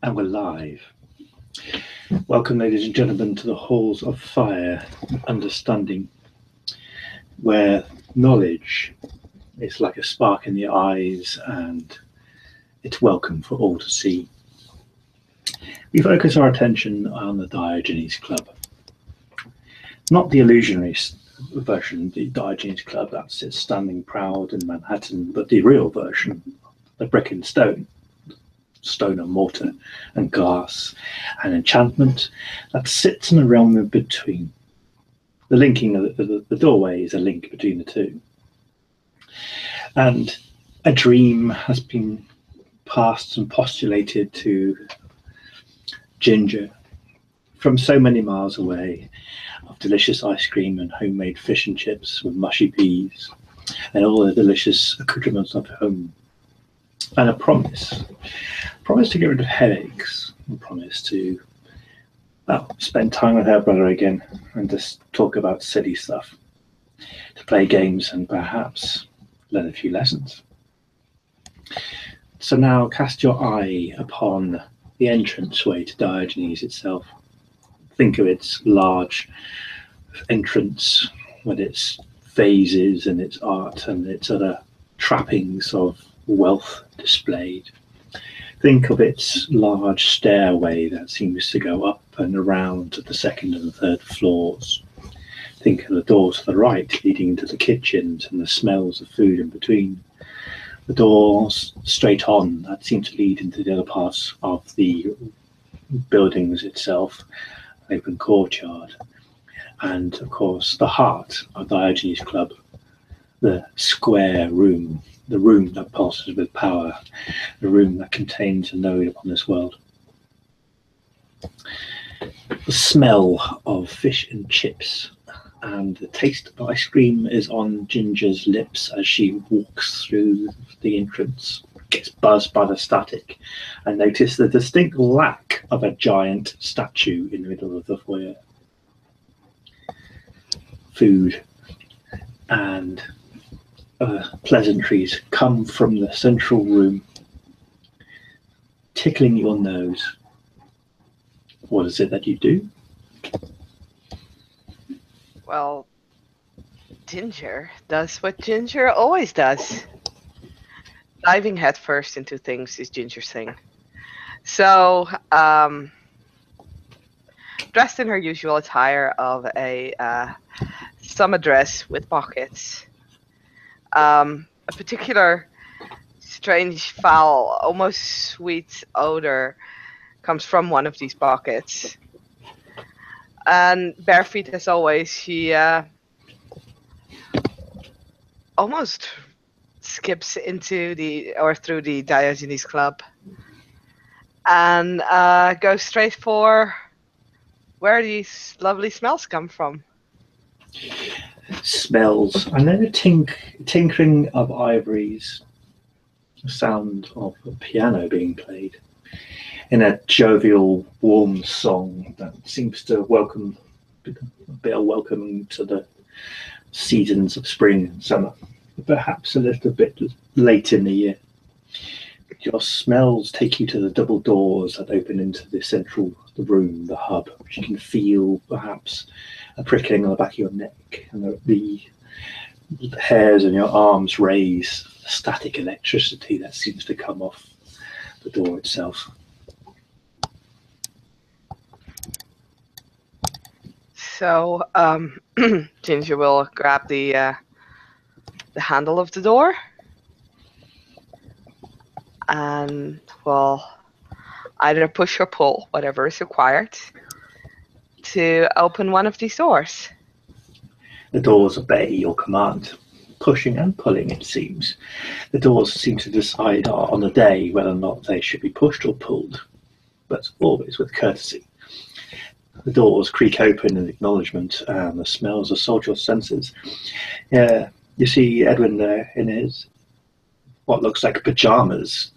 And we're live. Welcome, ladies and gentlemen, to the halls of fire, understanding, where knowledge is like a spark in the eyes and it's welcome for all to see. We focus our attention on the Diogenes Club. Not the illusionary version, the Diogenes Club that sits standing proud in Manhattan, but the real version, the brick and stone and mortar and glass and enchantment that sits in a realm in between. The linking of the doorway is a link between the two. And a dream has been passed and postulated to Ginger from so many miles away, of delicious ice cream and homemade fish and chips with mushy peas and all the delicious accoutrements of home. And a promise to get rid of headaches, a promise to spend time with her brother again and just talk about silly stuff, to play games and perhaps learn a few lessons. So now cast your eye upon the entranceway to Diogenes itself. Think of its large entrance with its vases and its art and its other trappings of wealth displayed. Think of its large stairway that seems to go up and around to the second and third floors. Think of the door to the right leading into the kitchens and the smells of food in between. The doors straight on that seem to lead into the other parts of the buildings itself, open courtyard. And of course the heart of Diogenes Club, the square room, the room that pulses with power, the room that contains a node upon this world. The smell of fish and chips and the taste of ice cream is on Ginger's lips as she walks through the entrance, gets buzzed by the static, and notice the distinct lack of a giant statue in the middle of the foyer. Food and pleasantries come from the central room, tickling your nose. What is it that you do? Well, Ginger does what Ginger always does. Diving headfirst into things is Ginger's thing. So, dressed in her usual attire of a summer dress with pockets, a particular strange, foul, almost sweet odor comes from one of these pockets. And bare feet as always, she almost skips into through the Diogenes Club and goes straight for where these lovely smells come from. Smells, and then a tinkling of ivories, the sound of a piano being played in a jovial, warm song that seems to welcome a bit of welcome to the seasons of spring and summer, perhaps a little bit late in the year. Your smells take you to the double doors that open into the central room, the hub, which you can feel perhaps a prickling on the back of your neck, and the hairs on your arms raise, the static electricity that seems to come off the door itself. So Ginger will grab the handle of the door and will either push or pull, whatever is required, to open one of these doors. The doors obey your command, pushing and pulling, it seems. The doors seem to decide on the day whether or not they should be pushed or pulled, but always with courtesy. The doors creak open in acknowledgement, and the smells assault your senses. You see Edwin there in his what looks like pajamas,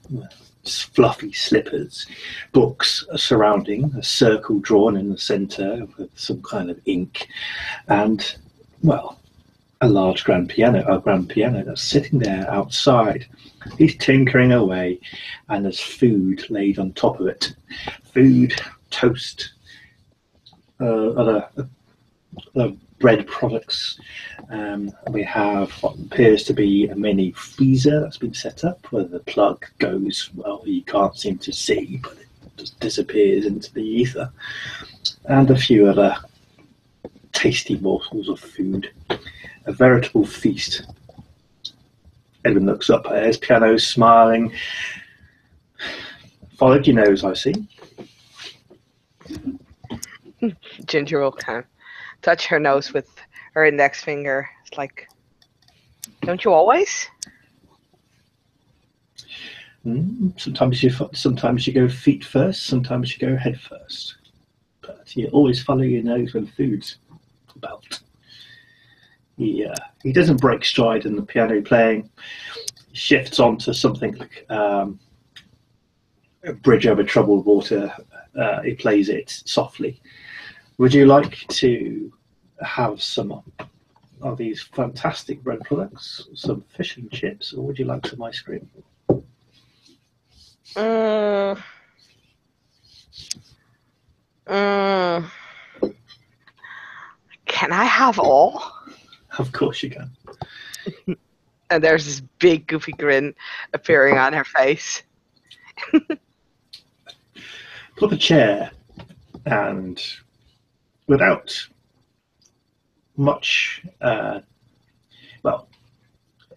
fluffy slippers, books surrounding, a circle drawn in the centre with some kind of ink, and, well, a large grand piano that's sitting there outside. He's tinkering away, and there's food laid on top of it. Food, toast, other bread products. We have what appears to be a mini freezer that's been set up, where the plug goes, well, you can't seem to see, but it just disappears into the ether. And a few other tasty morsels of food. A veritable feast. Edwin looks up at his piano, smiling. Followed your nose, I see. Ginger will kind of touch her nose with her index finger. It's like, don't you always? Sometimes you go feet first, sometimes you go head first. But you always follow your nose when food's about. He doesn't break stride in the piano playing. He shifts onto something like a bridge over troubled water. He plays it softly. Would you like to have some of these fantastic bread products, some fish and chips, or would you like some ice cream? Can I have all? Of course you can. And there's this big goofy grin appearing on her face. Pull up a chair, and without much,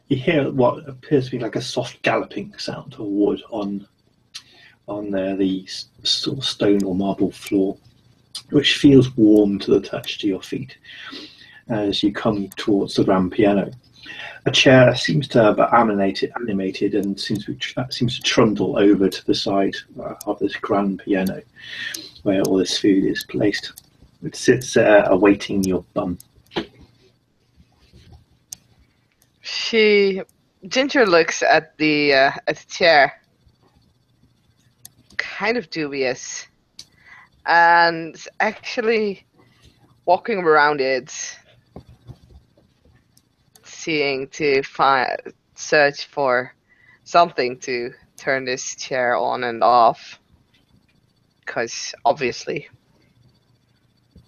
you hear what appears to be like a soft galloping sound of wood on the sort of stone or marble floor, which feels warm to the touch to your feet as you come towards the grand piano. A chair seems to have animated and seems to trundle over to the side of this grand piano where all this food is placed. It sits there awaiting your bum. Ginger looks at the chair, kind of dubious, and actually walking around it, seeing to search for something to turn this chair on and off, because obviously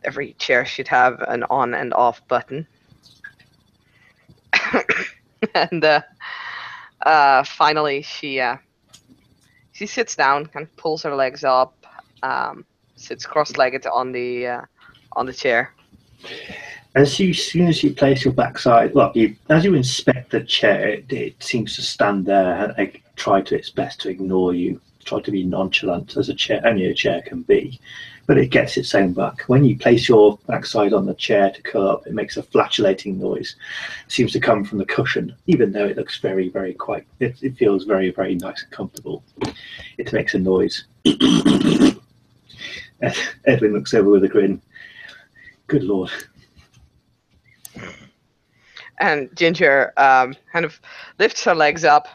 every chair should have an on and off button. And finally she sits down, kind of pulls her legs up, sits cross-legged on the chair. As soon as you place your backside, as you inspect the chair, it seems to stand there and try to its best to ignore you, try to be nonchalant as only a chair can be, but it gets its own back. When you place your backside on the chair to curl up, it makes a flatulating noise. It seems to come from the cushion, even though it looks very, very quiet. It feels very, very nice and comfortable. It makes a noise. Edwin looks over with a grin. Good Lord. And Ginger kind of lifts her legs up,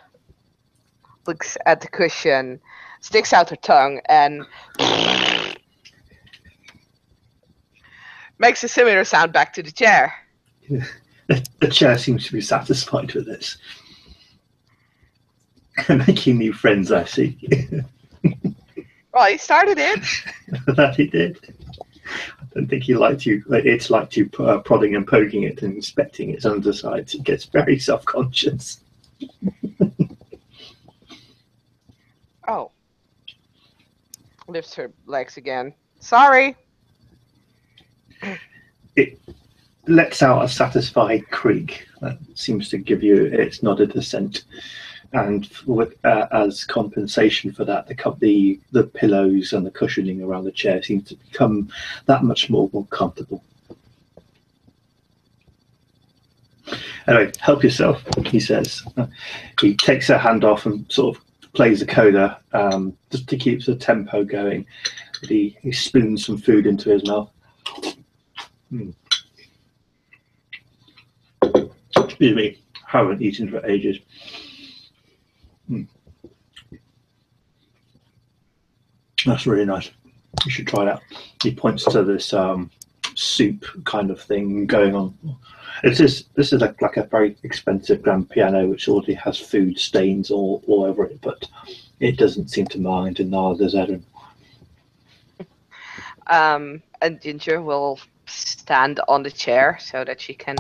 looks at the cushion, sticks out her tongue, and makes a similar sound back to the chair. The chair seems to be satisfied with this. Making new friends, I see. Well, he started it. That he did. I don't think he liked you. It's liked you prodding and poking it and inspecting its undersides. It gets very self-conscious. Oh. Lifts her legs again. Sorry. It lets out a satisfied creak that seems to give you its nodded assent. And as compensation for that, the pillows and the cushioning around the chair seem to become that much more comfortable. Anyway, help yourself, he says. He takes her hand off and sort of plays a coda just to keep the tempo going. He spoons some food into his mouth. Excuse me, haven't eaten for ages. That's really nice. You should try that. He points to this soup kind of thing going on, This is like a very expensive grand piano which already has food stains all over it, but it doesn't seem to mind, and neither does Erin. And Ginger will stand on the chair so that she can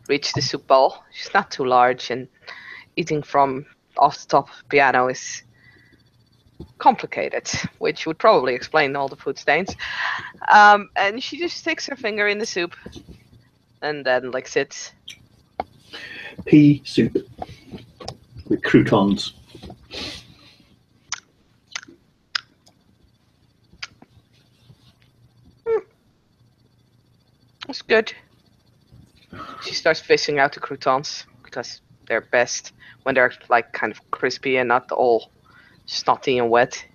reach the soup bowl. She's not too large, and eating from off the top of the piano is complicated, which would probably explain all the food stains. And she just sticks her finger in the soup and then licks it. Pea soup with croutons. It's good. She starts fishing out the croutons because they're best when they're like kind of crispy and not all snotty and wet.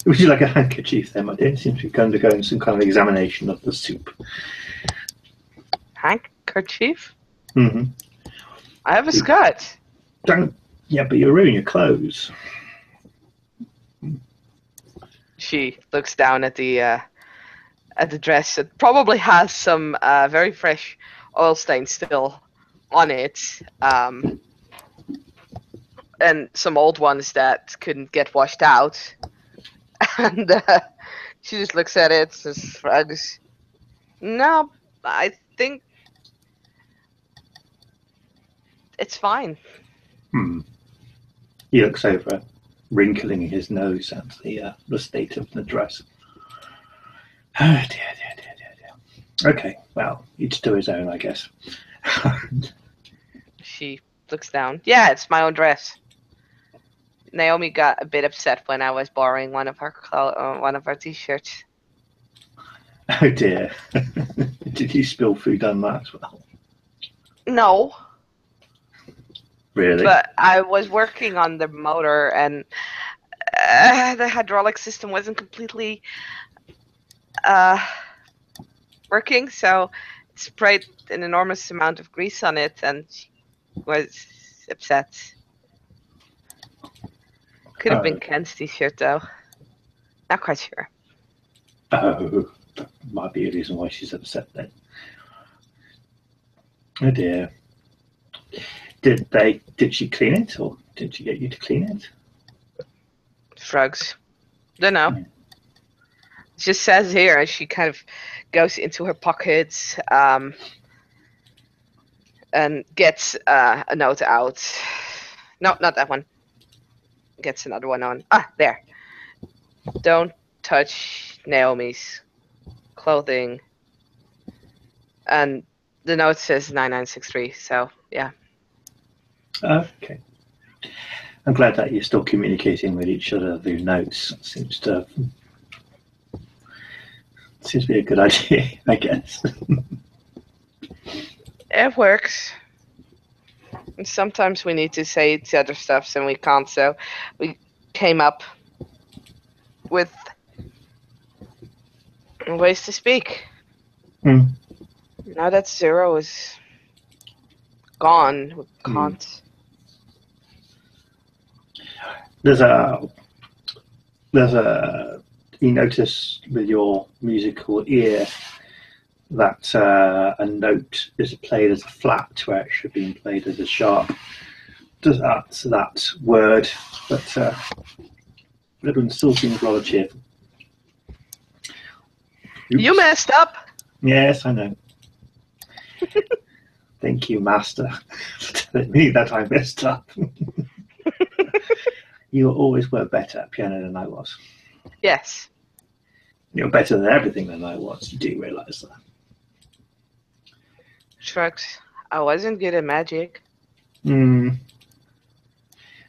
Would you like a handkerchief then? My dear? It seems to be undergoing some kind of examination of the soup. Handkerchief? Mm-hmm. I have a skirt. Don't. Yeah, but you'll ruin your clothes. She looks down at the dress. It probably has some very fresh oil stains still on it, and some old ones that couldn't get washed out. And she just looks at it, just shrugs. No, I think it's fine. He looks over, wrinkling his nose at the state of the dress. Oh dear. Okay, well, each to his own, I guess. She looks down. Yeah, it's my own dress. Naomi got a bit upset when I was borrowing one of her t-shirts. Oh dear. Did you spill food on that as well? No. Really? But I was working on the motor, and the hydraulic system wasn't completely working, so it sprayed an enormous amount of grease on it, and she was upset. Could have been Ken's t-shirt, though. Not quite sure. Oh, that might be a reason why she's upset then. Oh dear. Did she clean it, or did she get you to clean it? Shrugs. Don't know. It just says here, she kind of goes into her pockets and gets a note out. No, not that one. Gets another one on. Ah, there. Don't touch Naomi's clothing. And the note says 9963, so yeah. Okay. I'm glad that you're still communicating with each other through notes. Seems to be a good idea, I guess. It works. And sometimes we need to say each other stuff and we can't, so we came up with ways to speak. Now that Zero is gone, we can't. You notice with your musical ear that a note is played as a flat where it should be played as a sharp. Does that word, but everyone still seems rather cheerful. Oops. You messed up. Yes, I know. Thank you, Master, for telling me that I messed up. You always were better at piano than I was. Yes. You're better than everything than I was. You do realise that. Shrugs. I wasn't good at magic. Well,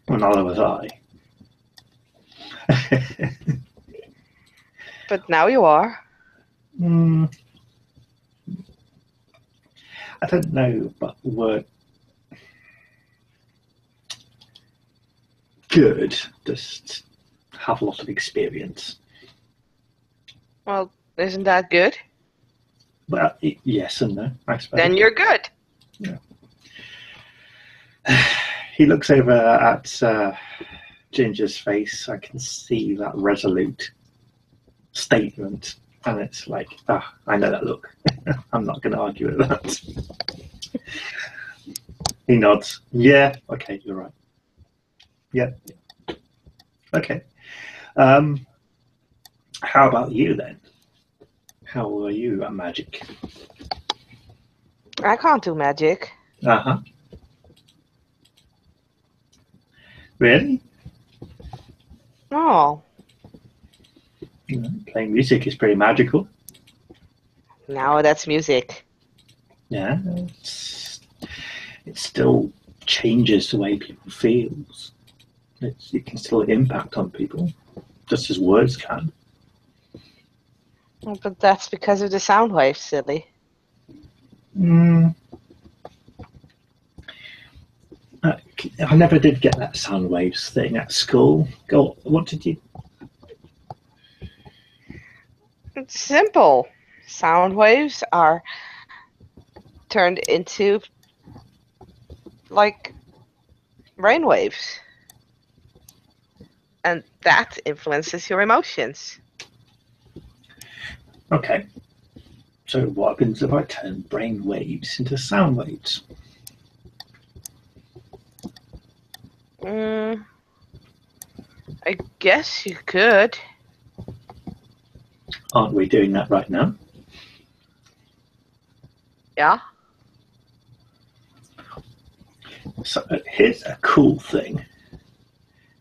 neither was I. But now you are. I don't know, but the word good just have a lot of experience. Well, isn't that good? Well, yes and no, I suppose. Then you're good. Yeah. He looks over at Ginger's face. I can see that resolute statement And it's like, I know that look. I'm not going to argue with that. He nods. Yeah, okay, you're right. Yeah. Okay. How about you then? How are you at magic? I can't do magic. Uh-huh. Really? Oh, Playing music is pretty magical. now that's music. Yeah. It still changes the way people feel. It can still impact on people, just as words can. But that's because of the sound waves, silly. I never did get that sound waves thing at school. What did you? It's simple. Sound waves are turned into like rain waves. And that influences your emotions. Okay. So what happens if I turn brain waves into sound waves? I guess you could. Aren't we doing that right now? Yeah. So here's a cool thing.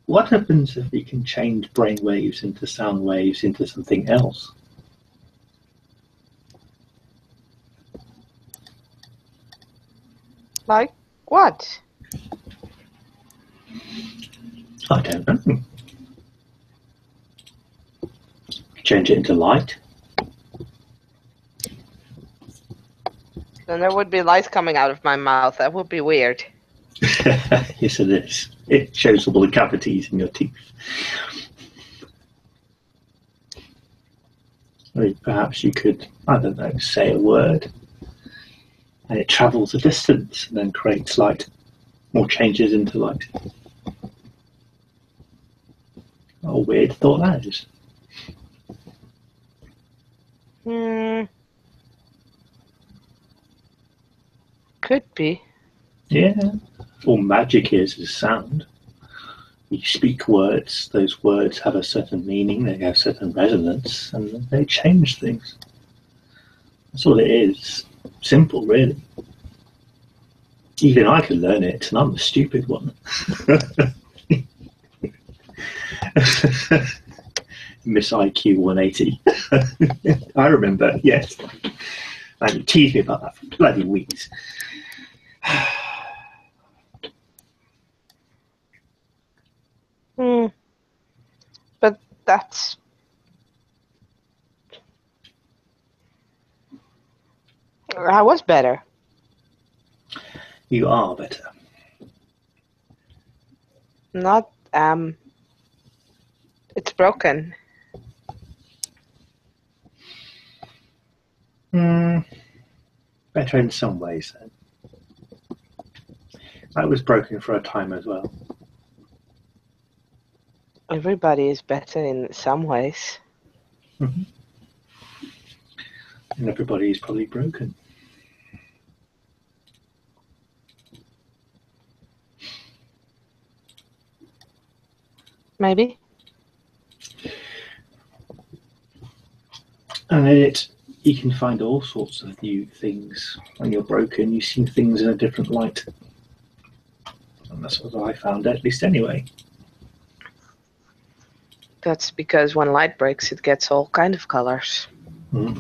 What happens if we can change brain waves into sound waves into something else? Like what? I don't know. Change it into light? Then there would be light coming out of my mouth. That would be weird. Yes, it is. It shows all the cavities in your teeth. Perhaps you could, I don't know, say a word and it travels a distance and then creates light or changes into light. What a weird thought that is. Could be. Yeah. All magic is sound. You speak words, those words have a certain meaning, they have certain resonance, and they change things. That's all it is. Simple, really. Even I can learn it, and I'm the stupid one. Miss IQ 180. I remember, yes. And you teased me about that for bloody weeks. But that's... I was better. You are better. Not, it's broken. Better in some ways, then. I was broken for a time as well. Everybody is better in some ways. Mm-hmm. And everybody is probably broken. Maybe. And you can find all sorts of new things. When you're broken, you see things in a different light. And that's what I found, at least anyway. That's because when light breaks, it gets all kind of colors. A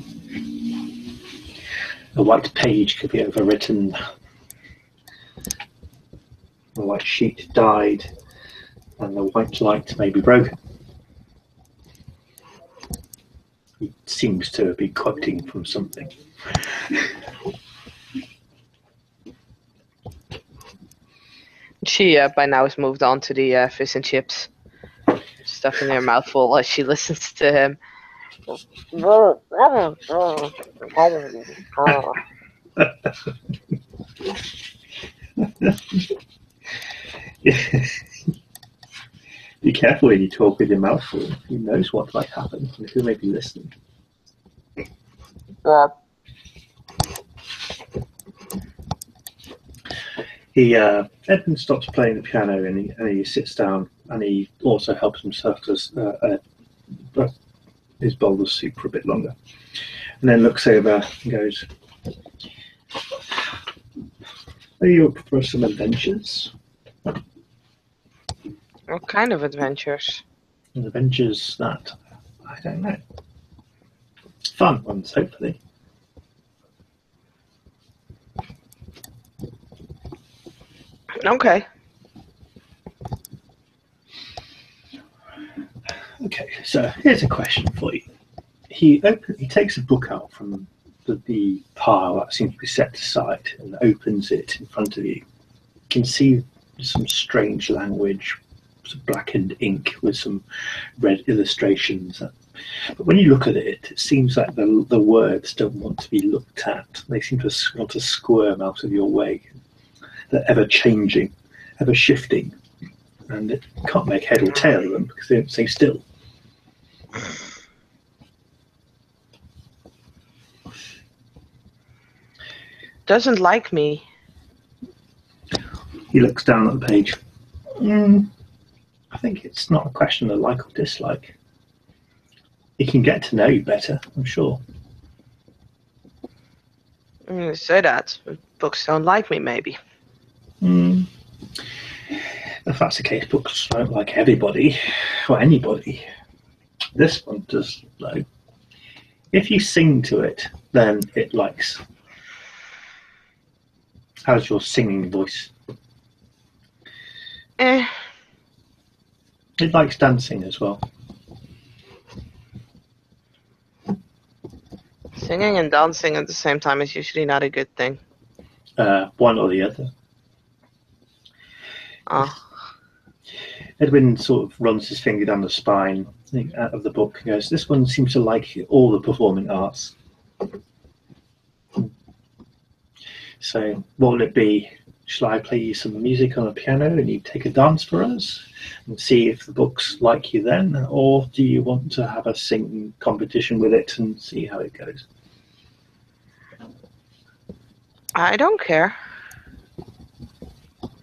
white page could be overwritten. A white sheet died, and the white light may be broken. He seems to be quoting from something. She, by now, has moved on to the fish and chips. Stuff in her mouthful while she listens to him. Be careful when you talk with your mouth full. Who knows what might happen and who may be listening. Well, Edmund stops playing the piano and he sits down and he also helps himself to his bowl of soup for a bit longer, and then looks over and goes, "Are you up for some adventures?" what kind of adventures? Adventures that I don't know. Fun ones, hopefully. Okay. Okay, so here's a question for you. He takes a book out from the pile that seems to be set aside and opens it in front of you. You can see some strange language, some blackened ink with some red illustrations. But when you look at it, it seems like the words don't want to be looked at. They seem to want to squirm out of your way. They're ever changing, ever shifting, and it can't make head or tail of them because they don't stay still. Doesn't like me. He looks down at the page. I think it's not a question of like or dislike. He can get to know you better, I'm sure. You say that, but books don't like me, maybe. If that's the case, books don't like everybody or anybody. This one does, though. If you sing to it, then it likes. How's your singing voice? Eh. It likes dancing as well. Singing and dancing at the same time is usually not a good thing. One or the other. Oh. Edwin sort of runs his finger down the spine out of the book and goes, "This one seems to like all the performing arts. So what will it be? Shall I play you some music on the piano and you take a dance for us and see if the books like you then? Or do you want to have a singing competition with it and see how it goes?" I don't care.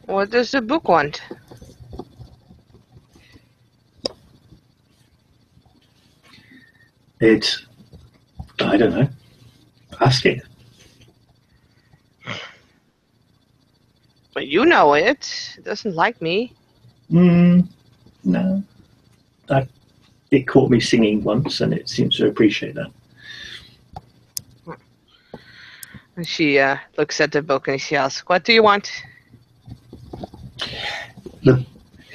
What does the book want? I don't know. Ask it. But you know it. It doesn't like me. No. It caught me singing once and it seems to appreciate that. And she looks at the book and she asks, "What do you want?"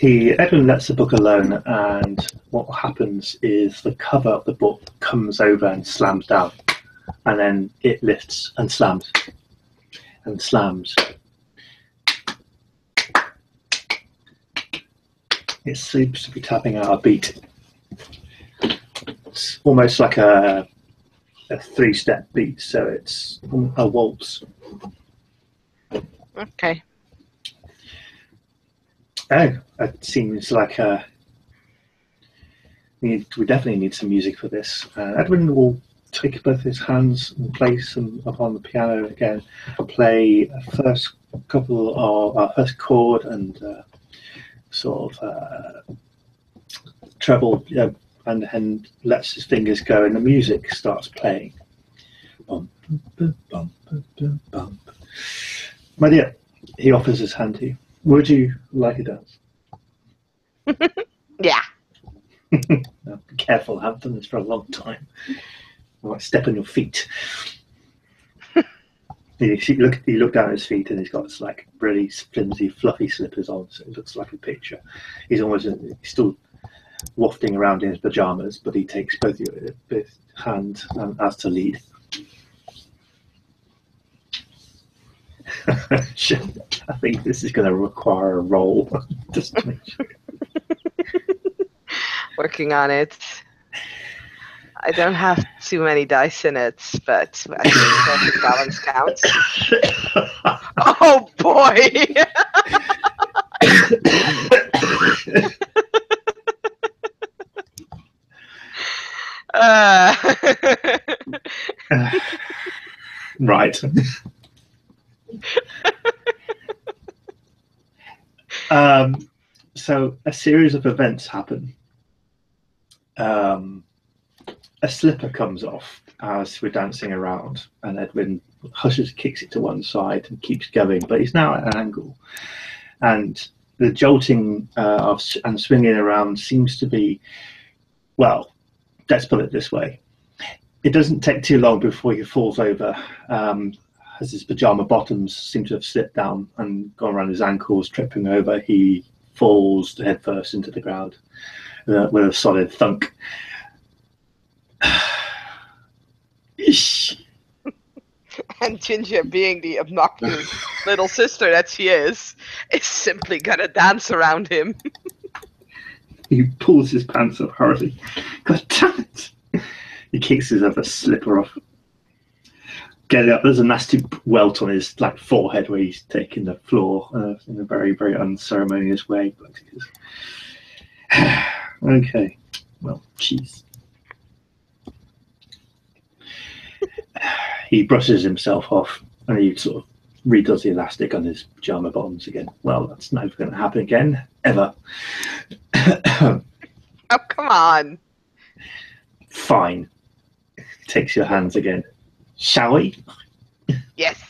Edwin lets the book alone, and what happens is the cover of the book comes over and slams down, and then it lifts and slams and slams. It seems to be tapping out a beat. It's almost like a three-step beat, so it's a waltz. Okay. Oh, it seems like we definitely need some music for this. Edwin will take both his hands and place them upon the piano again, play a first chord and sort of treble, and then lets his fingers go, and the music starts playing. Bum, bum, bum, bum, bum, bum. My dear, he offers his hand to you. Would you like a dance? Yeah. Now, be careful, I haven't done this for a long time. I might step on your feet. You look down at his feet and he's got this like really flimsy, fluffy slippers on, so it looks like a picture. He's still wafting around in his pajamas, but he takes both hands and as to lead. I think this is going to require a roll. Just to make sure. Working on it. I don't have too many dice in it, but I think perfect balance counts. Oh boy! Right. So a series of events happen. A slipper comes off as we're dancing around, and Edwin hushes, kicks it to one side, and keeps going. But he's now at an angle, and the jolting and swinging around seems to be, well, let's put it this way: it doesn't take too long before he falls over. As his pajama bottoms seem to have slipped down and gone around his ankles, tripping over, he falls headfirst into the ground with a solid thunk. And Ginger, being the obnoxious little sister that she is simply gonna dance around him. He pulls his pants up hurriedly. God damn it! He kicks his other slipper off. Get up. There's a nasty welt on his forehead where he's taking the floor in a very, very unceremonious way. Okay. Well, jeez. He brushes himself off and he sort of redoes the elastic on his pajama bottoms again. Well, that's never going to happen again, ever. Oh, come on. Fine. Takes your hands again. Shall we? Yes.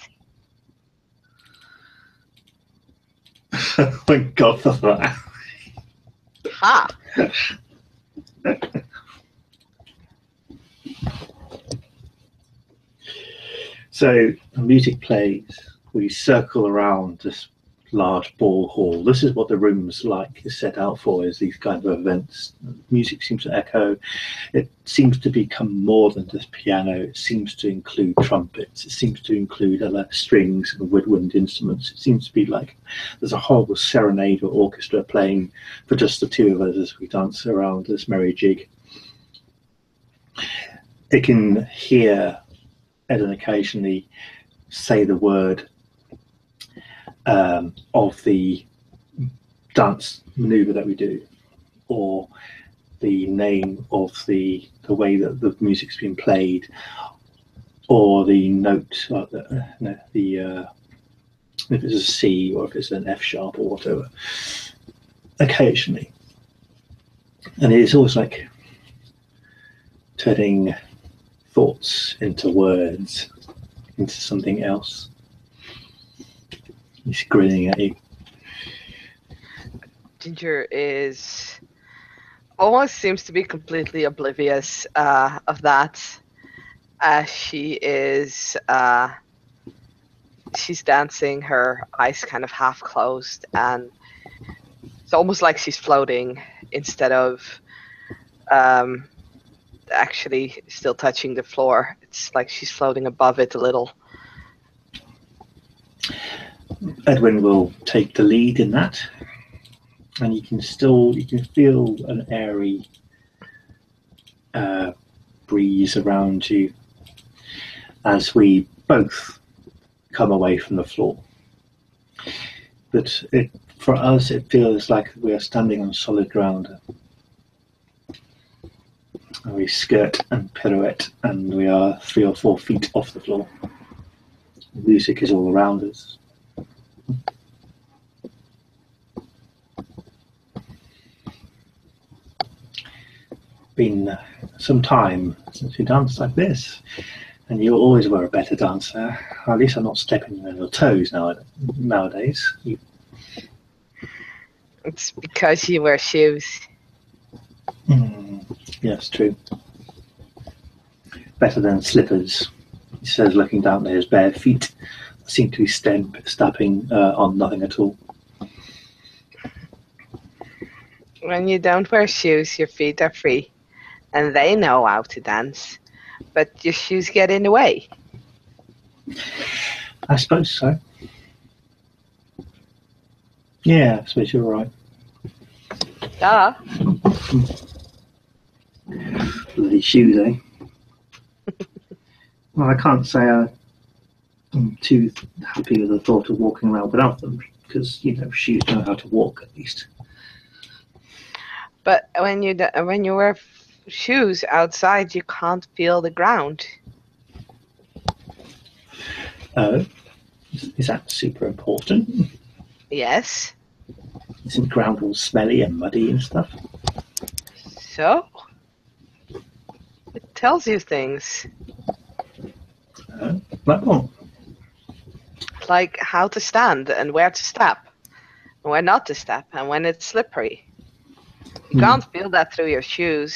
Thank God for that. Ha! So the music plays. We circle around this large ball hall. This is what the room's like, is set out for, is these kind of events. Music seems to echo. It seems to become more than just piano. It seems to include trumpets. It seems to include other strings and woodwind instruments. It seems to be like there's a horrible serenade or orchestra playing for just the two of us as we dance around this merry jig. It can hear Eden occasionally say the word of the dance maneuver that we do, or the name of the way that the music's been played, or the note, like if it's a C or if it's an F sharp or whatever. Occasionally, and it's always like turning thoughts into words, into something else. He's grinning at you. Ginger is almost seems to be completely oblivious of that. She is she's dancing, her eyes kind of half closed, and it's almost like she's floating instead of actually still touching the floor. It's like she's floating above it a little. Edwin will take the lead in that, and you can feel an airy breeze around you as we both come away from the floor. But for us, it feels like we are standing on solid ground. And we skirt and pirouette, and we are 3 or 4 feet off the floor. The music is all around us. Been some time since we danced like this, and you always were a better dancer. At least I'm not stepping on your toes nowadays. It's because you wear shoes. Yes, true. Better than slippers, he says, looking down at his bare feet that seem to be stepping on nothing at all. When you don't wear shoes, your feet are free, and they know how to dance, but your shoes get in the way. I suppose so. Yeah, I suppose you're right. Duh. Bloody shoes, eh? Well, I can't say I'm too happy with the thought of walking around without them, because, shoes know how to walk at least. But when you wear shoes outside, you can't feel the ground. Oh, is that super important? Yes. Isn't ground all smelly and muddy and stuff? So? It tells you things. Like what? Like how to stand and where to step. And where not to step and when it's slippery. You can't feel that through your shoes.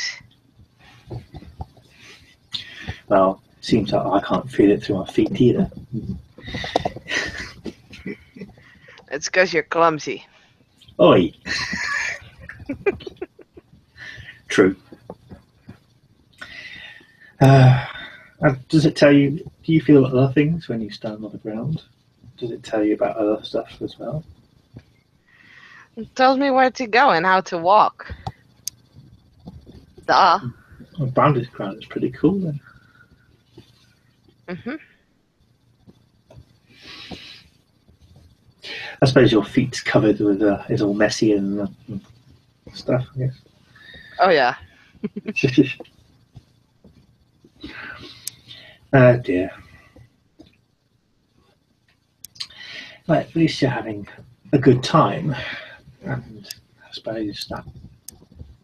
Well, it seems like I can't feel it through my feet either. It's because you're clumsy. Oi! True. Does it tell you, do you feel other things when you stand on the ground? Does it tell you about other stuff as well? It tells me where to go and how to walk. Duh. Well, bounded ground is pretty cool then. Mm-hmm. I suppose your feet's covered with is all messy and stuff, I guess. Oh yeah. Oh dear. Well, at least you're having a good time, and I suppose that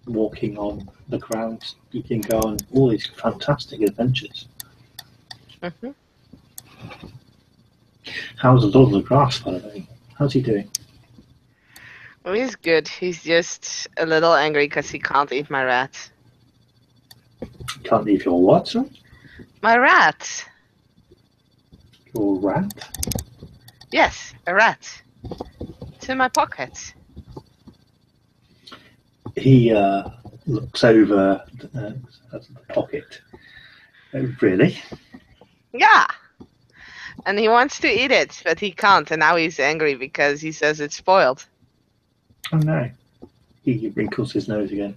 walking on the ground, you can go on all these fantastic adventures. Mm-hmm. How's Lord of the Grass, by the way? How's he doing? Well, he's good. He's just a little angry because he can't eat my rat. Can't leave your what, sir? My rat! Your rat? Yes, a rat. It's in my pocket. He looks over the pocket. Oh, really? Yeah! And he wants to eat it, but he can't, and now he's angry because he says it's spoiled. Oh no. He wrinkles his nose again.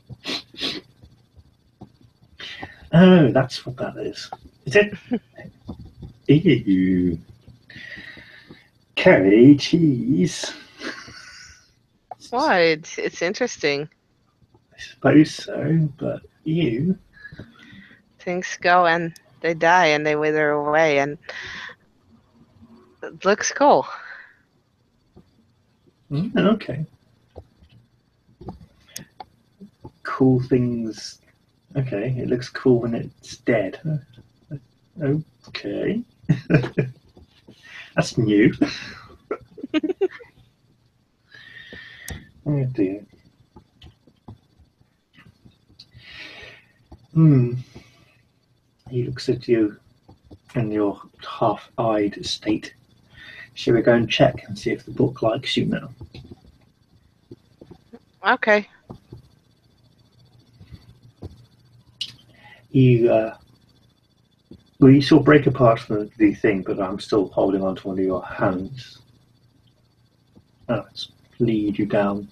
Oh, that's what that is. Is it? Ew. Curry cheese. Why? It's interesting. I suppose so, but ew. Things go and they die and they wither away, and it looks cool. Okay. Cool things. Okay, it looks cool when it's dead. Okay. That's new. Oh dear. He looks at you in your half-eyed state. Shall we go and check and see if the book likes you now? Okay. You sort of break apart from the thing, but I'm still holding on to one of your hands. Let's lead you down.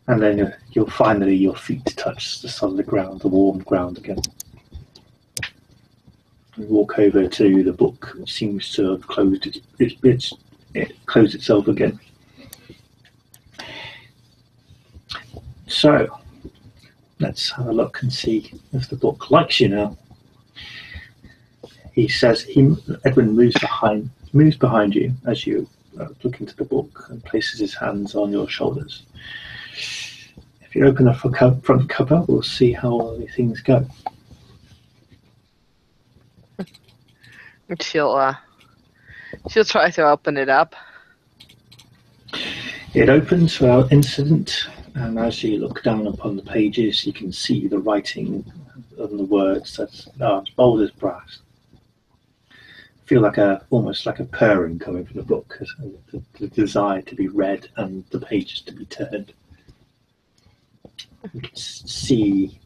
And then you'll finally, your feet touch the solid ground, the warm ground again. You walk over to the book, which seems to have closed it closed itself again. So, let's have a look and see if the book likes you now. He says, Edwin moves behind you as you look into the book and places his hands on your shoulders. If you open the front cover, we'll see how things go. She'll try to open it up. It opens without incident, and as you look down upon the pages, you can see the writing and the words that's as bold as brass. Feel like almost like a purring coming from the book, the desire to be read and the pages to be turned. You can see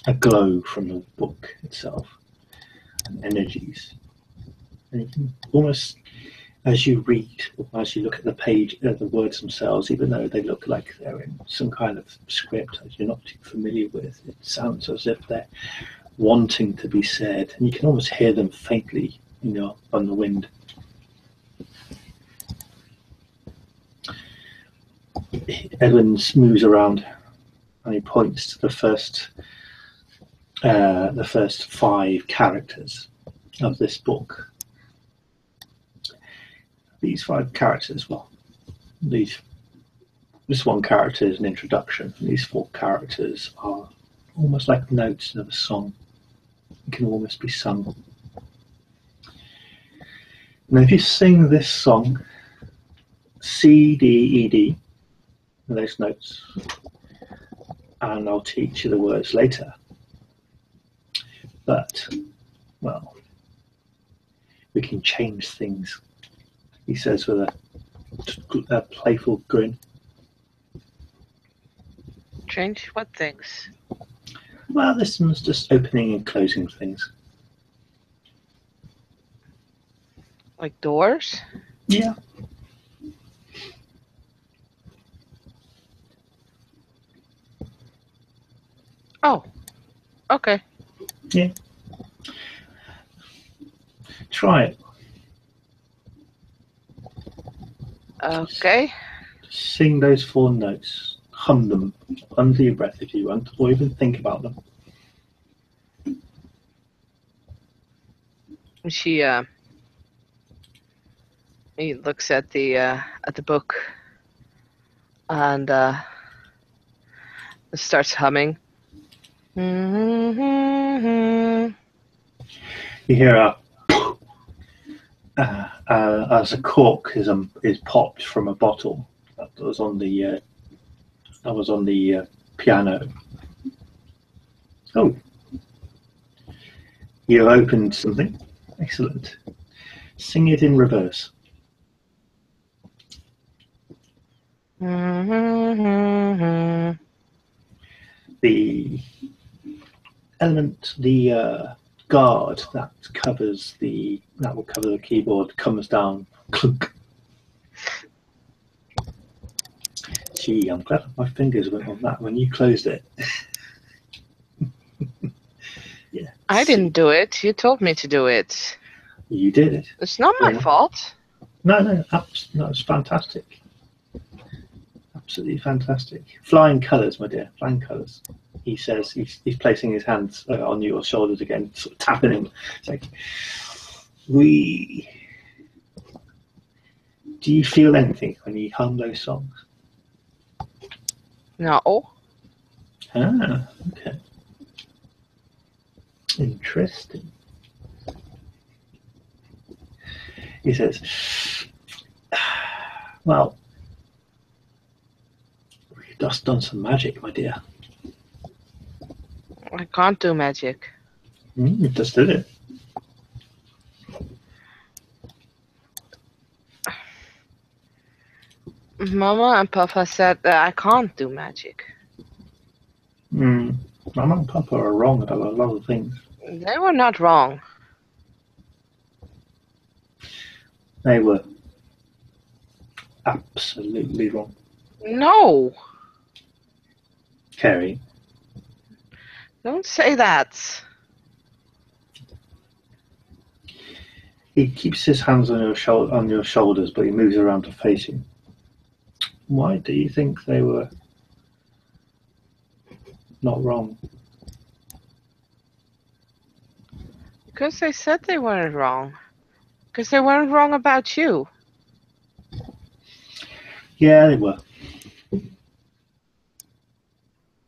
a glow from the book itself and energies, and you can almost, as you read, or as you look at the page, the words themselves, even though they look like they're in some kind of script that you're not too familiar with, it sounds as if they're wanting to be said, and you can almost hear them faintly, on the wind. Edwin moves around and he points to the first 5 characters of this book. these 5 characters, well, this one character is an introduction. These 4 characters are almost like notes of a song. It can almost be sung. Now, if you sing this song, C, D, E, D, those notes, and I'll teach you the words later. But, well, we can change things, he says with a playful grin. Change what things? Well, this one's just opening and closing things. Like doors? Yeah. Oh, okay. Yeah. Try it. Okay. Sing those 4 notes. Hum them under your breath if you want, or even think about them. He looks at the book and starts humming. You hear as a cork is popped from a bottle that was on the piano. Oh, you opened something. Excellent. Sing it in reverse. The element, the guard that will cover the keyboard comes down. Clunk. Gee, I'm glad my fingers went on that when you closed it. Yeah. I didn't do it. You told me to do it. You did it. It's not my fault. No, it's fantastic. Absolutely fantastic. Flying colours, my dear, flying colours. He says he's placing his hands on your shoulders again, sort of tapping him. It's like, do you feel anything when you hum those songs? No. Ah, okay. Interesting. He says, well, we've just done some magic, my dear. I can't do magic. You just did it. Mama and Papa said that I can't do magic. Mama and Papa are wrong about a lot of things. They were not wrong. They were absolutely wrong. No. Kerry. Don't say that. He keeps his hands on your shoulders, but he moves around to face you. Why do you think they were not wrong? Because they said they weren't wrong. Because they weren't wrong about you. Yeah, they were.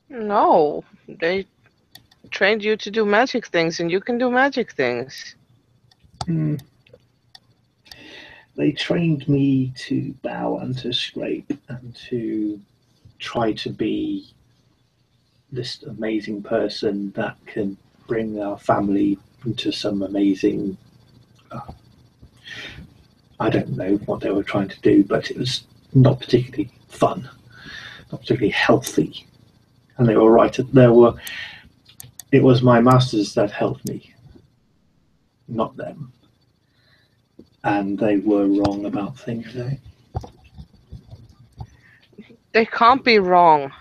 No. They trained you to do magic things, and you can do magic things. They trained me to bow and to scrape and to try to be this amazing person that can bring our family into some amazing... I don't know what they were trying to do, but it was not particularly fun, not particularly healthy. And they were right. It was my masters that helped me, not them. And they were wrong about things, eh? They can't be wrong.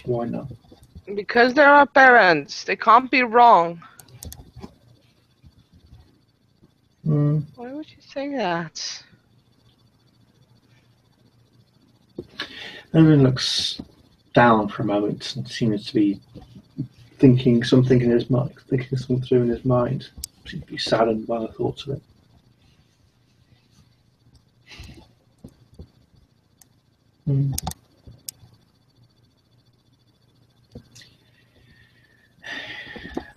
Why not? Because they're our parents. They can't be wrong. Why would you say that? Everyone looks down for a moment and seems to be thinking something in his mind, thinking something through in his mind. Seems to be saddened by the thoughts of it. Hmm.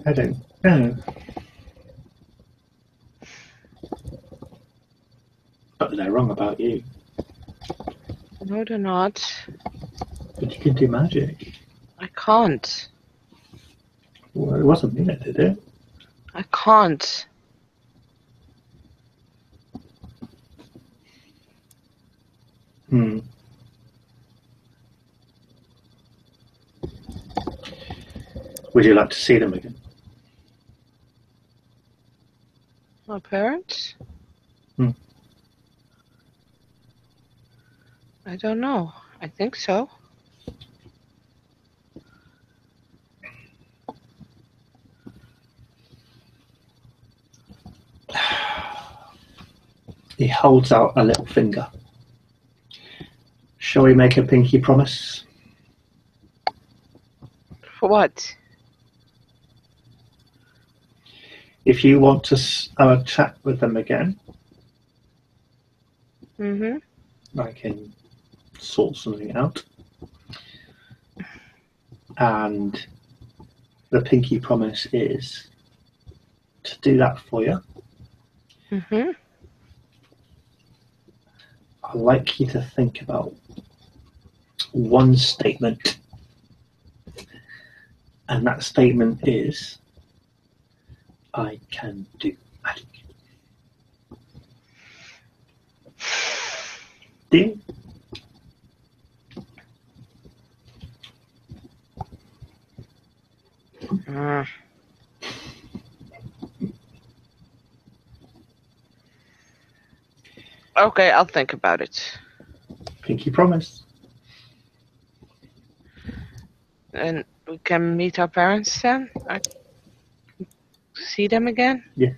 I don't know. But they're wrong about you. No, they're not. But you can do magic. I can't. Well, it wasn't me that did it. I can't. Hmm. Would you like to see them again? My parents? Hmm. I don't know. I think so. He holds out a little finger. Shall we make a pinky promise? For what? If you want to have a chat with them again, I can sort something out. And the pinky promise is to do that for you. I'd like you to think about one statement. And that statement is, I can do magic. Deal? Okay, I'll think about it. Pinky promise. And we can meet our parents then? I see them again? Yeah.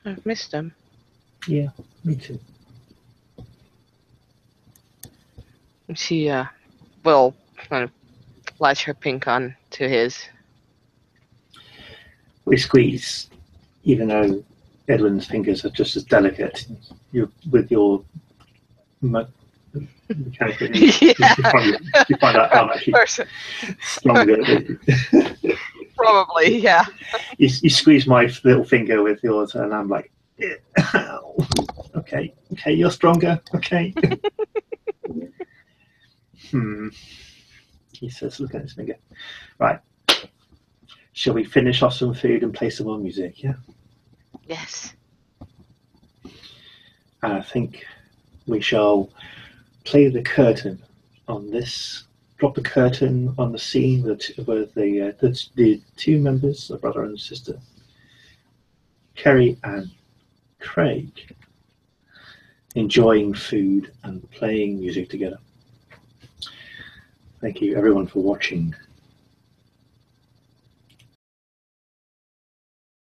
I've missed them. Yeah, me too. She will kind of latch her pink on to his. We squeeze, even though Edwin's fingers are just as delicate. You with your mechanical. Yeah. You find out how much stronger. Probably, yeah. You squeeze my little finger with yours, and I'm like, ow. Okay, you're stronger. Okay. He says, look at his finger. Right. Shall we finish off some food and play some more music? Yeah. Yes. And I think we shall play the curtain on this. Drop the curtain on the scene where the two members, the brother and sister, Kerry and Craig, enjoying food and playing music together. Thank you everyone for watching.